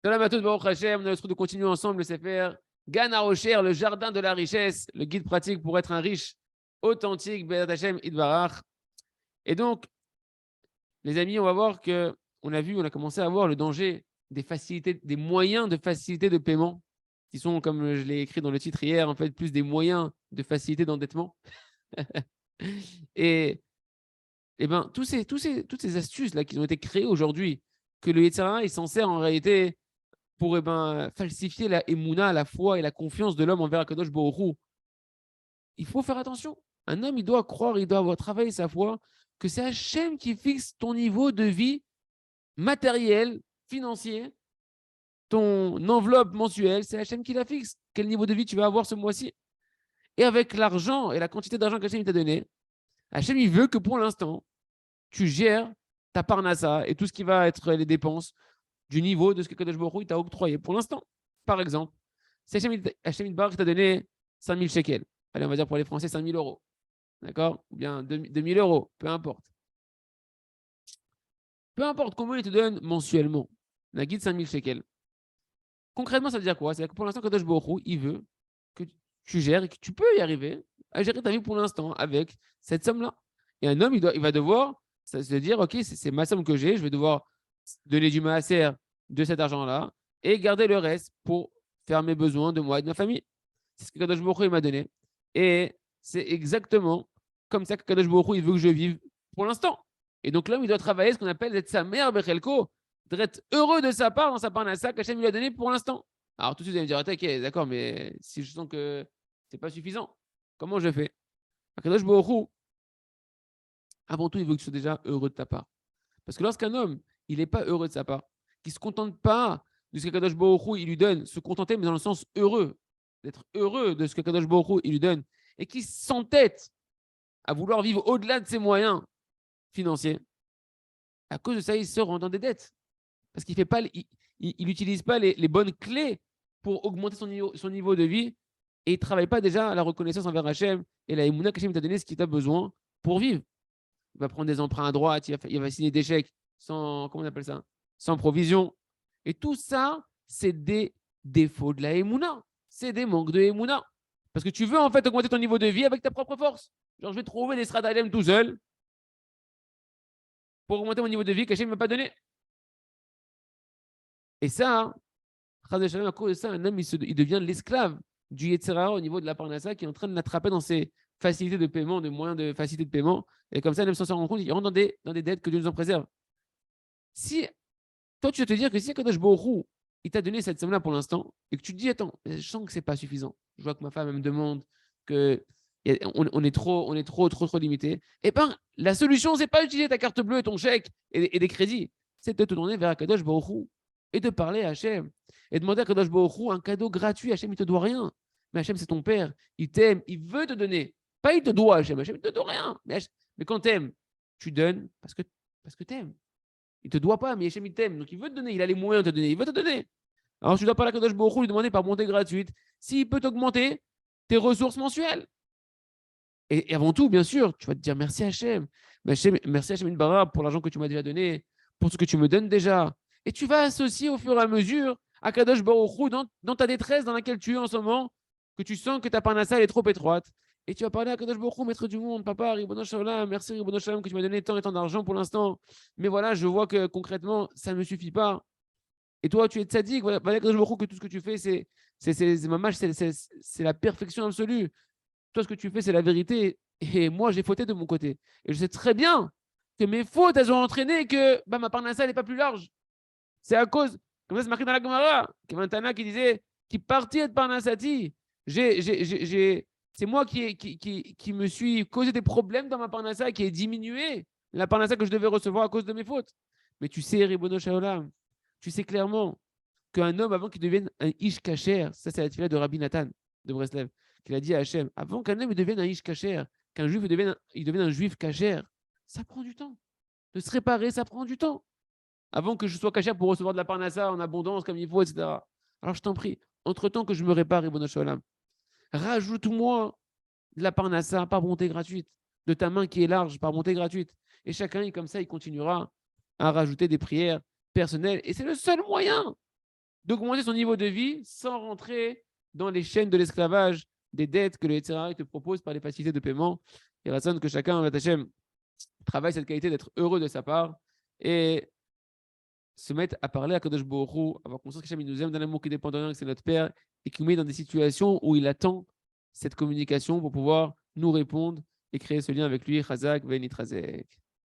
Dans la Matot Baruch Hashem, on a le truc de continuer ensemble le Sefer Gan HaOsher, le jardin de la richesse, le guide pratique pour être un riche authentique, Be'ezrat Hashem Idbarach. Et donc, les amis, on va voir que on a commencé à voir le danger des facilités, des moyens de facilité de paiement, qui sont, comme je l'ai écrit dans le titre hier, en fait, plus des moyens de facilité d'endettement. et, et ben, toutes ces astuces là qui ont été créées aujourd'hui, que le Yetzer Hara, il s'en sert en réalité pour falsifier la émouna, la foi et la confiance de l'homme envers Akadosh Baruch Hu. Il faut faire attention. Un homme, il doit croire, il doit avoir travaillé sa foi, que c'est Hachem qui fixe ton niveau de vie matériel, financier, ton enveloppe mensuelle, c'est Hachem qui la fixe. Quel niveau de vie tu vas avoir ce mois-ci? Et avec l'argent et la quantité d'argent qu'Hachem t'a donné, Hachem, il veut que pour l'instant, tu gères ta parnassa et tout ce qui va être les dépenses du niveau de ce que Kadosh Baruch Hu t'a octroyé. Pour l'instant, par exemple, si Hachem Baruch t'a donné 5000 shekels, allez, on va dire pour les Français 5000 euros, d'accord? Ou bien 2000 euros, peu importe. Peu importe comment il te donne mensuellement, la guide 5000 shekels. Concrètement, ça veut dire quoi? C'est-à-dire que pour l'instant, Kadosh Baruch Hu, il veut que tu gères et que tu peux y arriver à gérer ta vie pour l'instant avec cette somme-là. Et un homme, il va devoir se dire, OK, c'est ma somme que j'ai, je vais devoir donner du maaser de cet argent-là et garder le reste pour faire mes besoins de moi et de ma famille. C'est ce que Kadosh Baruch Hu m'a donné. Et c'est exactement comme ça que Kadosh Baruch Hu, il veut que je vive pour l'instant. Et donc l'homme, il doit travailler ce qu'on appelle d'être sa mère Bechelko, d'être heureux de sa part dans sa parnassa qu'Hachem lui a donné pour l'instant. Alors tout de suite, vous allez me dire, attends, ok, d'accord, mais si je sens que c'est pas suffisant, comment je fais? Kadosh Baruch Hu, avant tout, il veut que tu sois déjà heureux de ta part. Parce que lorsqu'un homme, il n'est pas heureux de sa part, qu'il ne se contente pas de ce que Kadosh Baruch Hu, il lui donne, se contenter, mais dans le sens heureux, d'être heureux de ce que Kadosh Baruch Hu, il lui donne, et qui s'entête à vouloir vivre au-delà de ses moyens financiers, à cause de ça, il se rend dans des dettes. Parce qu'il n'utilise pas les bonnes clés pour augmenter son niveau de vie, et il ne travaille pas déjà à la reconnaissance envers Hachem et la Emouna qu'Hachem t'a donné ce qu'il t'a besoin pour vivre. Il va prendre des emprunts à droite, il va signer des chèques sans, comment on appelle ça, sans provision. Et tout ça, c'est des défauts de la Emouna. C'est des manques de Emouna. Parce que tu veux en fait augmenter ton niveau de vie avec ta propre force. Genre, je vais trouver des stratagèmes tout seul pour augmenter mon niveau de vie qu'Hachem ne m'a pas donné. Et ça, à cause de ça, un homme, il devient l'esclave du Yetzer Hara au niveau de la Parnassa qui est en train de l'attraper dans ses facilités de paiement, de moyens de facilité de paiement. Et comme ça, même sans s'en rendre compte, il rentre dans des dettes que Dieu nous en préserve. Si toi, tu vas te dire que si Kadosh Baruch Hu, il t'a donné cette somme-là pour l'instant, et que tu te dis, attends, je sens que c'est pas suffisant. Je vois que ma femme elle me demande que on est trop limité. Eh bien, la solution, c'est pas utiliser ta carte bleue, ton chèque et des crédits. C'est de te tourner vers Kadosh Baruch Hu et de parler à Hachem. Et demander à Kadosh Baruch Hu un cadeau gratuit. Hachem, il te doit rien. Mais Hachem, c'est ton père. Il t'aime. Il veut te donner. Pas il te doit, Hachem. Hachem, il te doit rien. Mais quand t'aimes, tu donnes parce que t'aimes. Il ne te doit pas, mais Hachem, il t'aime. Donc, il veut te donner. Il a les moyens de te donner. Il veut te donner. Alors, tu dois parler à Kadosh Baruch Hu, lui demander par montée gratuite s'il peut t'augmenter tes ressources mensuelles. Et avant tout, bien sûr, tu vas te dire merci Hachem. Merci Hachem Bara pour l'argent que tu m'as déjà donné, pour ce que tu me donnes déjà. Et tu vas associer au fur et à mesure à Kadosh Baruch Hu dans ta détresse dans laquelle tu es en ce moment, que tu sens que ta parnassa est trop étroite. Et tu vas parler à Kadosh Baruch Hu, maître du monde, papa, Ribono Shalom, merci Ribono Shalom que tu m'as donné tant et tant d'argent pour l'instant. Mais voilà, je vois que concrètement, ça ne me suffit pas. Et toi, tu es tzaddik, voilà, Kadosh Baruch Hu, que tout ce que tu fais, c'est la perfection absolue. Toi, ce que tu fais, c'est la vérité. Et moi, j'ai fauté de mon côté. Et je sais très bien que mes fautes, elles ont entraîné que ma parnassa n'est pas plus large. C'est à cause, comme ça, c'est marqué dans la Gemara, qu'il y avait un Tana qui disait, qui partit de parnassati. C'est moi qui me suis causé des problèmes dans ma parnassa, qui ai diminué la parnassa que je devais recevoir à cause de mes fautes. Mais tu sais, Ribono Shaolam, tu sais clairement qu'un homme, avant qu'il devienne un Ish Kacher, ça c'est la tefila de Rabbi Nathan de Breslev, qu'il a dit à Hachem, avant qu'un homme devienne un Ish Kacher, qu'un juif devienne un juif Kacher, ça prend du temps. De se réparer, ça prend du temps. Avant que je sois Kacher pour recevoir de la parnassa en abondance comme il faut, etc. Alors je t'en prie, entre-temps que je me répare, Ibn Shalom, rajoute-moi de la parnassa par bonté gratuite, de ta main qui est large par bonté gratuite. Et chacun, comme ça, il continuera à rajouter des prières personnelles. Et c'est le seul moyen d'augmenter son niveau de vie sans rentrer dans les chaînes de l'esclavage, des dettes que le Yetzirah te propose par les facilités de paiement. Il raisonne que chacun, Hashem, travaille cette qualité d'être heureux de sa part et se mettre à parler à Kadosh Baruch Hu, avoir conscience qu'Hachem nous aime d'un amour qui dépend de rien, que c'est notre Père, et qui nous met dans des situations où il attend cette communication pour pouvoir nous répondre et créer ce lien avec lui, Chazak, Venit Razek.